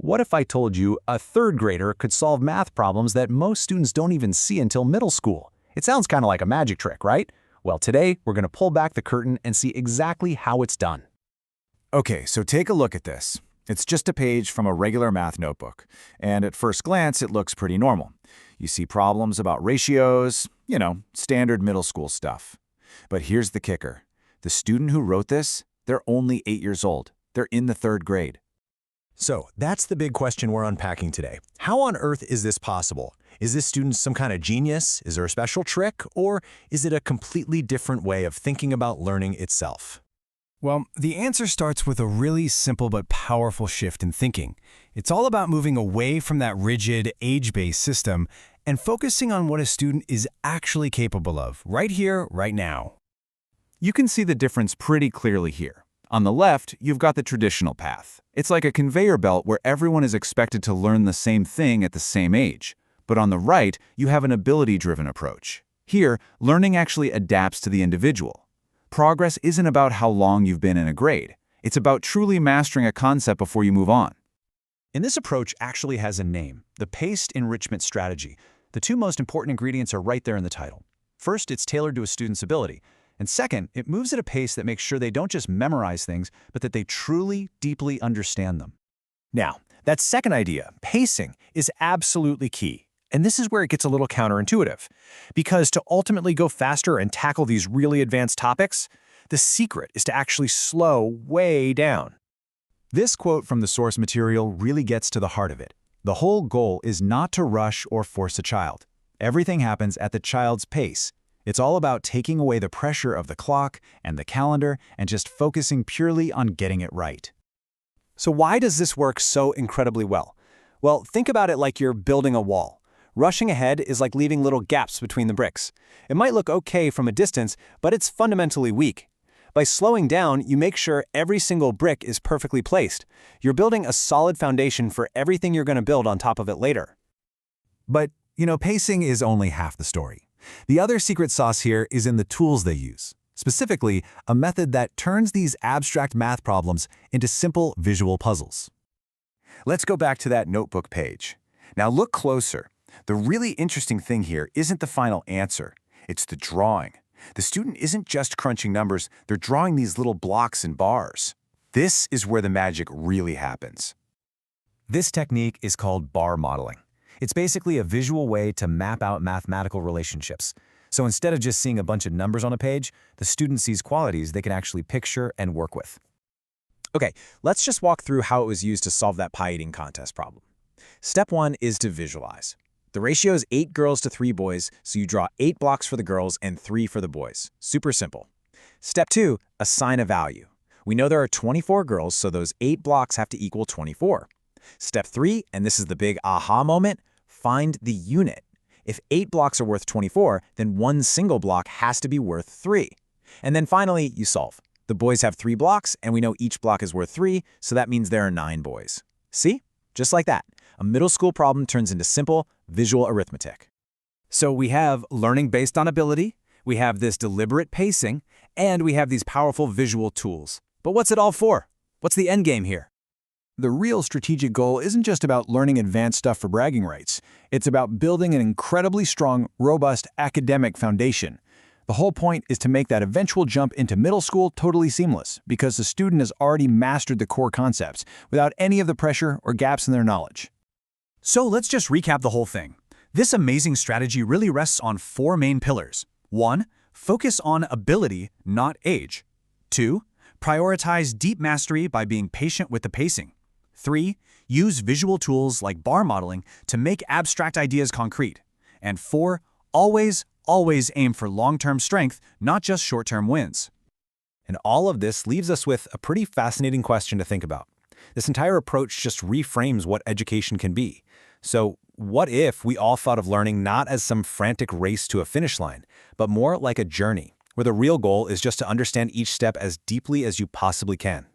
What if I told you a third grader could solve math problems that most students don't even see until middle school? It sounds kind of like a magic trick, right? Well, today we're going to pull back the curtain and see exactly how it's done. Okay, so take a look at this. It's just a page from a regular math notebook, and at first glance it looks pretty normal. You see problems about ratios, standard middle school stuff. But here's the kicker. The student who wrote this, they're only 8 years old. They're in the third grade. So that's the big question we're unpacking today. How on earth is this possible? Is this student some kind of genius? Is there a special trick? Or is it a completely different way of thinking about learning itself? Well, the answer starts with a really simple but powerful shift in thinking. It's all about moving away from that rigid, age-based system and focusing on what a student is actually capable of, right here, right now. You can see the difference pretty clearly here. On the left, you've got the traditional path. It's like a conveyor belt where everyone is expected to learn the same thing at the same age. But on the right, you have an ability-driven approach. Here, learning actually adapts to the individual. Progress isn't about how long you've been in a grade. It's about truly mastering a concept before you move on. And this approach actually has a name, the paced enrichment strategy. The two most important ingredients are right there in the title. First, it's tailored to a student's ability. And second, it moves at a pace that makes sure they don't just memorize things, but that they truly, deeply understand them. Now, that second idea, pacing, is absolutely key. And this is where it gets a little counterintuitive. Because to ultimately go faster and tackle these really advanced topics, the secret is to actually slow way down. This quote from the source material really gets to the heart of it. The whole goal is not to rush or force a child. Everything happens at the child's pace. It's all about taking away the pressure of the clock and the calendar and just focusing purely on getting it right. So why does this work so incredibly well? Well, think about it like you're building a wall. Rushing ahead is like leaving little gaps between the bricks. It might look okay from a distance, but it's fundamentally weak. By slowing down, you make sure every single brick is perfectly placed. You're building a solid foundation for everything you're going to build on top of it later. But, pacing is only half the story. The other secret sauce here is in the tools they use. Specifically, a method that turns these abstract math problems into simple visual puzzles. Let's go back to that notebook page. Now look closer. The really interesting thing here isn't the final answer. It's the drawing. The student isn't just crunching numbers, they're drawing these little blocks and bars. This is where the magic really happens. This technique is called bar modeling. It's basically a visual way to map out mathematical relationships. So instead of just seeing a bunch of numbers on a page, the student sees qualities they can actually picture and work with. Okay, let's just walk through how it was used to solve that pie eating contest problem. Step 1 is to visualize. The ratio is 8 girls to 3 boys, so you draw 8 blocks for the girls and 3 for the boys. Super simple. Step 2, assign a value. We know there are 24 girls, so those 8 blocks have to equal 24. Step 3, and this is the big aha moment, find the unit. If 8 blocks are worth 24, then one single block has to be worth 3. And then finally, you solve. The boys have 3 blocks, and we know each block is worth 3, so that means there are 9 boys. See? Just like that. A middle school problem turns into simple, visual arithmetic. So we have learning based on ability, we have this deliberate pacing, and we have these powerful visual tools. But what's it all for? What's the end game here? The real strategic goal isn't just about learning advanced stuff for bragging rights. It's about building an incredibly strong, robust academic foundation. The whole point is to make that eventual jump into middle school totally seamless, because the student has already mastered the core concepts without any of the pressure or gaps in their knowledge. So let's just recap the whole thing. This amazing strategy really rests on 4 main pillars. 1. Focus on ability, not age. 2. Prioritize deep mastery by being patient with the pacing. 3. Use visual tools like bar modeling to make abstract ideas concrete. And 4. Always aim for long-term strength, not just short-term wins. And all of this leaves us with a pretty fascinating question to think about. This entire approach just reframes what education can be. So what if we all thought of learning not as some frantic race to a finish line, but more like a journey, where the real goal is just to understand each step as deeply as you possibly can?